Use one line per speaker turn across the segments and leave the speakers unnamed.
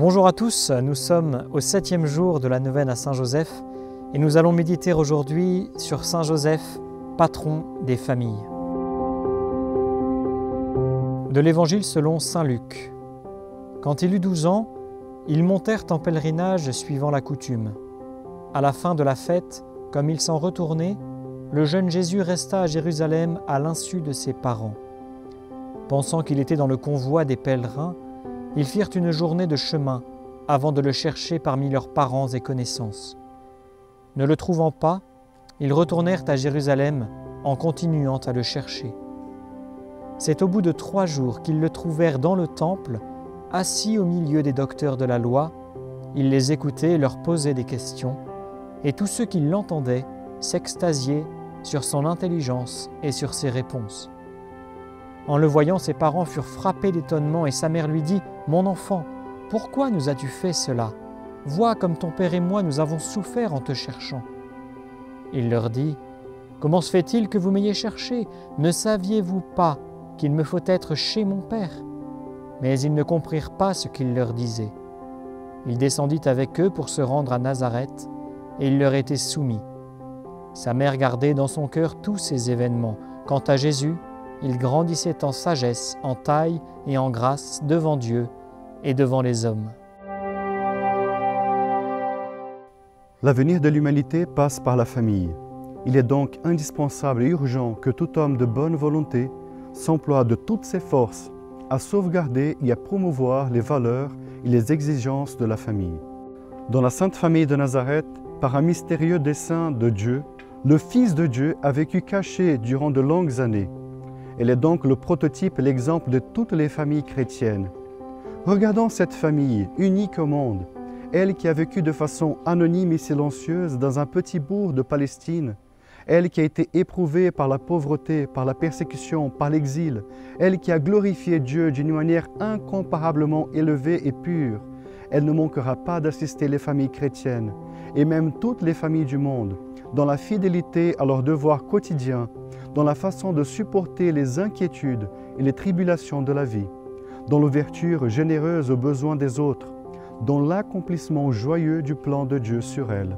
Bonjour à tous, nous sommes au 7e jour de la neuvaine à Saint-Joseph et nous allons méditer aujourd'hui sur Saint-Joseph, patron des familles. De l'Évangile selon saint Luc. Quand il eut 12 ans, ils montèrent en pèlerinage suivant la coutume. À la fin de la fête, comme ils s'en retournaient, le jeune Jésus resta à Jérusalem à l'insu de ses parents. Pensant qu'il était dans le convoi des pèlerins, ils firent une journée de chemin avant de le chercher parmi leurs parents et connaissances. Ne le trouvant pas, ils retournèrent à Jérusalem en continuant à le chercher. C'est au bout de 3 jours qu'ils le trouvèrent dans le temple, assis au milieu des docteurs de la loi. Il les écoutait et leur posait des questions, et tous ceux qui l'entendaient s'extasiaient sur son intelligence et sur ses réponses. En le voyant, ses parents furent frappés d'étonnement et sa mère lui dit « Mon enfant, pourquoi nous as-tu fait cela? Vois comme ton père et moi nous avons souffert en te cherchant. » Il leur dit « Comment se fait-il que vous m'ayez cherché? Ne saviez-vous pas qu'il me faut être chez mon père ?» Mais ils ne comprirent pas ce qu'il leur disait. Il descendit avec eux pour se rendre à Nazareth et il leur était soumis. Sa mère gardait dans son cœur tous ces événements. Quant à Jésus, il grandissait en sagesse, en taille et en grâce devant Dieu et devant les hommes.
L'avenir de l'humanité passe par la famille. Il est donc indispensable et urgent que tout homme de bonne volonté s'emploie de toutes ses forces à sauvegarder et à promouvoir les valeurs et les exigences de la famille. Dans la Sainte Famille de Nazareth, par un mystérieux dessein de Dieu, le Fils de Dieu a vécu caché durant de longues années. Elle est donc le prototype et l'exemple de toutes les familles chrétiennes. Regardons cette famille, unique au monde, elle qui a vécu de façon anonyme et silencieuse dans un petit bourg de Palestine, elle qui a été éprouvée par la pauvreté, par la persécution, par l'exil, elle qui a glorifié Dieu d'une manière incomparablement élevée et pure. Elle ne manquera pas d'assister les familles chrétiennes, et même toutes les familles du monde, dans la fidélité à leurs devoirs quotidiens, dans la façon de supporter les inquiétudes et les tribulations de la vie, dans l'ouverture généreuse aux besoins des autres, dans l'accomplissement joyeux du plan de Dieu sur elles.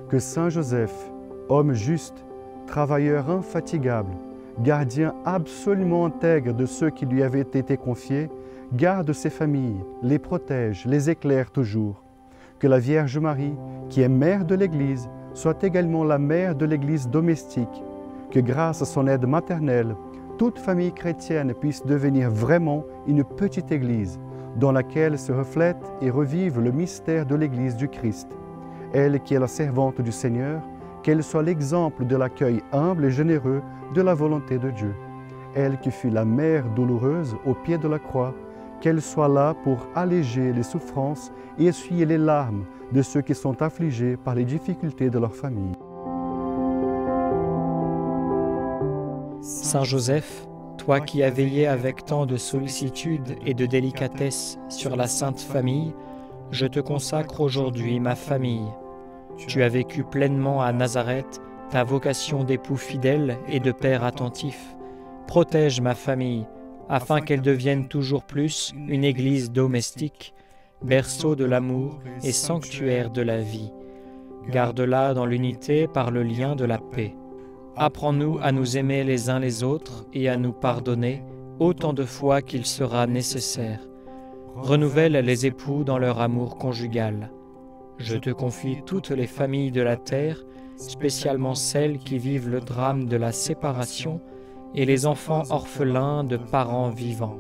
Que Saint Joseph, homme juste, travailleur infatigable, gardien absolument intègre de ceux qui lui avaient été confiés, garde ses familles, les protège, les éclaire toujours. Que la Vierge Marie, qui est mère de l'Église, soit également la mère de l'Église domestique, que grâce à son aide maternelle, toute famille chrétienne puisse devenir vraiment une petite Église, dans laquelle se reflète et revive le mystère de l'Église du Christ. Elle qui est la servante du Seigneur, qu'elle soit l'exemple de l'accueil humble et généreux de la volonté de Dieu. Elle qui fut la mère douloureuse au pied de la croix, qu'elle soit là pour alléger les souffrances et essuyer les larmes de ceux qui sont affligés par les difficultés de leur famille.
Saint Joseph, toi qui as veillé avec tant de sollicitude et de délicatesse sur la Sainte Famille, je te consacre aujourd'hui ma famille. Tu as vécu pleinement à Nazareth ta vocation d'époux fidèle et de père attentif. Protège ma famille, afin qu'elle devienne toujours plus une église domestique, berceau de l'amour et sanctuaire de la vie. Garde-la dans l'unité par le lien de la paix. Apprends-nous à nous aimer les uns les autres et à nous pardonner autant de fois qu'il sera nécessaire. Renouvelle les époux dans leur amour conjugal. Je te confie toutes les familles de la terre, spécialement celles qui vivent le drame de la séparation et les enfants orphelins de parents vivants.